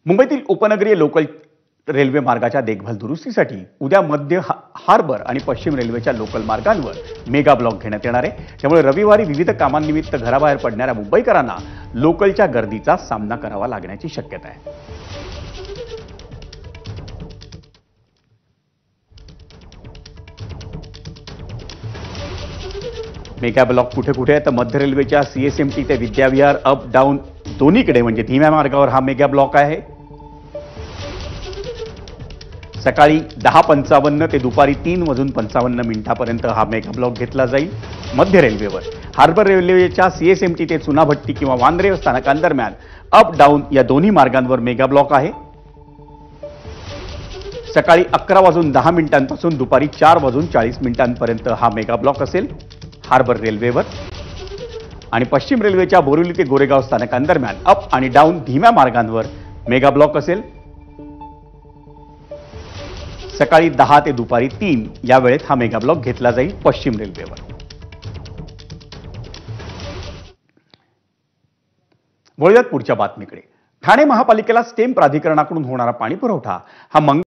मुंबईतील उपनगरीय local railway मार्गाच्या देखभाल दुरुस्तीसाठी उद्या मध्य हार्बर आणि पश्चिम रेल्वेच्या लोकल मार्गांवर मेगा ब्लॉक घेण्यात येणार आहे। त्यामुळे रविवारी विविध कामांनिमित्त घराबाहेर पडणाऱ्या मुंबईकरांना लोकलच्या गर्दीचा सामना करावा लागण्याची शक्यता आहे। मेगा ब्लॉक कुठे कुठे आहे तर मध्य रेल्वेच्या सीएसएमटी ते विद्याविहार अप डाऊन दोन्हीकडे म्हणजे धीम्या मार्गावर हा मेगा ब्लॉक आहे। सकाळी 10:55 ते दुपारी 3:55 पर्यंत हा मेगा ब्लॉक घेतला जाईल। मध्य रेल्वेवर हार्बर रेल्वेच्या सीएसएमटी ते चुनाभट्टी किंवा वांद्रे स्थानकांदरम्यान अप डाऊन या दोन्ही मार्गांवर मेगा ब्लॉक आहे। सकाळी 11:10 पासून दुपारी 4:40 पर्यंत हा मेगा ब्लॉक असेल हार्बर रेल्वेवर। आणि पश्चिम रेल्वेच्या बोरिवली ते गोरेगाव स्थानकांदरम्यान अप आणि डाऊन धीम्या मार्गांवर मेगा ब्लॉक असेल। सकाळी 10 ते दुपारी 3 या वेळेत हा मेगा ब्लॉक घेतला जाईल पश्चिम रेल्वेवर। वळूयात पुढच्या बातमीकडे। ठाणे महापालिकेला स्टेम प्राधिकरणाकडून होणारा पाणी पुरवठा हा